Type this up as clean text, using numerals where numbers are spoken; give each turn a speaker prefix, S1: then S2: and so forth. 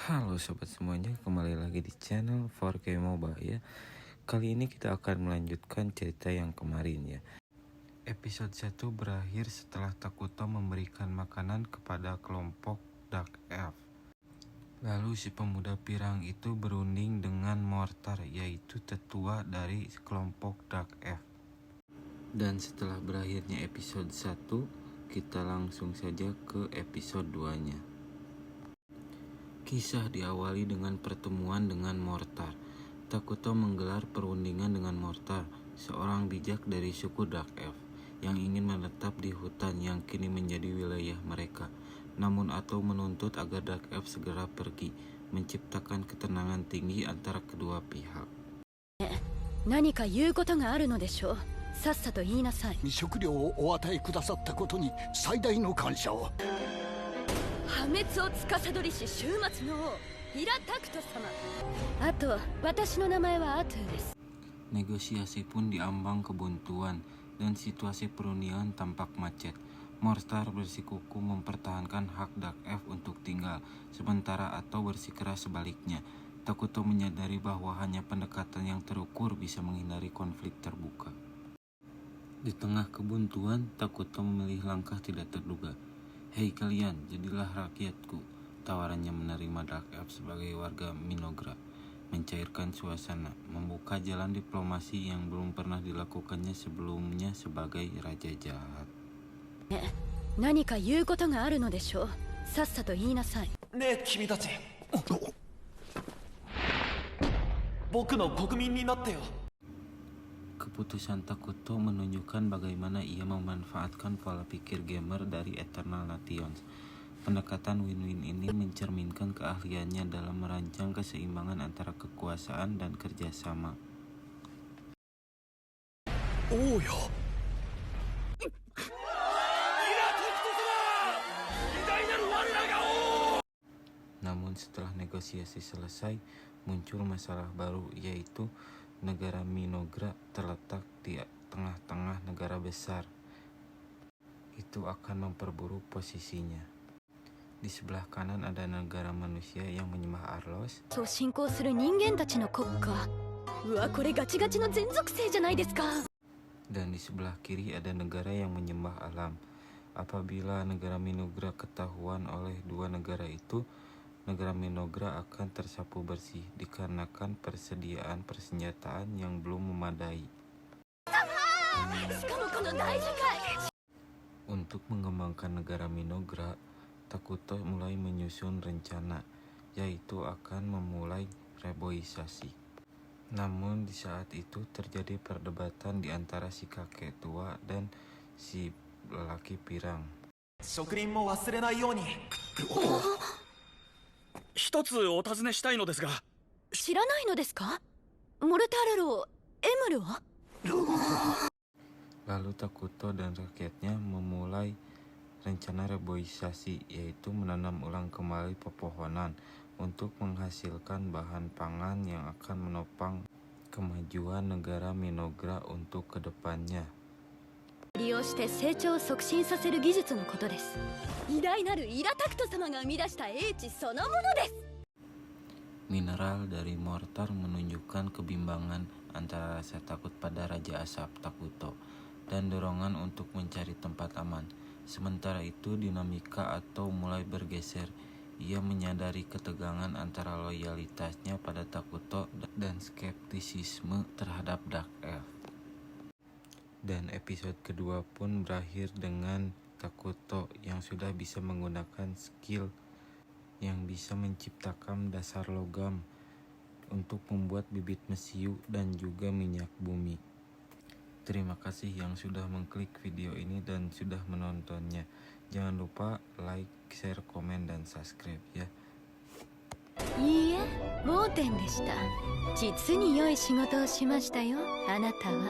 S1: Halo sobat semuanya, kembali lagi di channel 4K MOBA ya. Kali ini kita akan melanjutkan cerita yang kemarin ya. Episode 1 berakhir setelah Takuto memberikan makanan kepada kelompok Dark Elf. Lalu si pemuda pirang itu berunding dengan Mortar, yaitu tetua dari kelompok Dark Elf. Dan setelah berakhirnya episode 1, kita langsung saja ke episode 2-nya. Kisah diawali dengan pertemuan dengan Mortar. Takuto menggelar perundingan dengan Mortar, seorang bijak dari suku Dark Elf yang ingin menetap di hutan yang kini menjadi wilayah mereka. Namun Ato menuntut agar Dark Elf segera pergi, menciptakan ketenangan tinggi antara kedua pihak.
S2: 何か言うことがあるのでしょう。さっさと言いなさい。
S3: 食料をお与えくださったことに最大の感謝を。
S2: 破滅を司りし終末の王イラタクト様。あと私の名前はアトゥです。
S1: Negosiasi pun diambang kebuntuan dan situasi perundingan tampak macet. Mortar bersikukuh mempertahankan hak Dark Elf untuk tinggal, sementara Ato bersikeras sebaliknya. Takuto menyadari bahwa hanya pendekatan yang terukur bisa menghindari konflik terbuka. Di tengah kebuntuan, Takuto memilih langkah tidak terduga. "Hei kalian, jadilah rakyatku," tawarannya menerima Dark Elf sebagai warga Minogra. Mencairkan suasana, membuka jalan diplomasi yang belum pernah dilakukannya sebelumnya sebagai raja jahat.
S2: 何か言うことがあるのでしょう。さっさと言いなさい。
S4: ねえ君たち、僕の国民になってよ。
S1: Keputusan Takuto menunjukkan bagaimana ia memanfaatkan pola pikir gamer dari Eternal Nations. Pendekatan win-win ini mencerminkan keahliannya dalam merancang keseimbangan antara kekuasaan dan kerjasama.
S3: おうよ。
S1: Namun setelah negosiasi selesai, muncul masalah baru, yaitu negara Minogra terletak di tengah-tengah negara besar. Itu akan memperburuk posisinya. Di sebelah kanan ada negara manusia yang menyembah Arlos.
S2: そう進行する人間たちの国家。うわ、これガチガチの全属性じゃないですか。
S1: Dan di sebelah kiri ada negara yang menyembah alam. Apabila negara Minogra ketahuan oleh dua negara itu, negara Minogra akan tersapu bersih dikarenakan persediaan persenjataan yang belum memadai. Untuk mengembangkan negara Minogra, Takuto mulai menyusun rencana, yaitu akan memulai reboisasi. Namun di saat itu terjadi perdebatan di antara si kakek tua dan si lelaki pirang.
S4: 植林も忘れないように。
S5: 一つお尋ねしたいのですが。
S2: 知らないのですか。モルタルロー、エムルは。
S1: Lalu Takuto dan rakyatnya memulai rencana reboisasi, yaitu menanam ulang kembali pepohonan untuk menghasilkan bahan pangan yang akan menopang kemajuan negara Minogra untuk kedepannya.
S2: 利用して成長を促進させる技術のことです。偉大なるイラタクト様が生み出した英知そのものです。
S1: Mineral dari Mortar menunjukkan kebimbangan antara rasa takut pada Raja Asap Takuto dan dorongan untuk mencari tempat aman. Sementara itu dinamika Ato mulai bergeser. Ia menyadari ketegangan antara loyalitasnya pada Takuto dan skeptisisme terhadap Dark Elf. Dan episode kedua pun berakhir dengan Takuto yang sudah bisa menggunakan skill yang bisa menciptakan dasar logam untuk membuat bibit mesiu dan juga minyak bumi. Terima kasih yang sudah mengklik video ini dan sudah menontonnya. Jangan lupa like, share, komen, dan subscribe ya.
S2: いいえ、盲点でした。実に良い仕事をしましたよ、あなたは。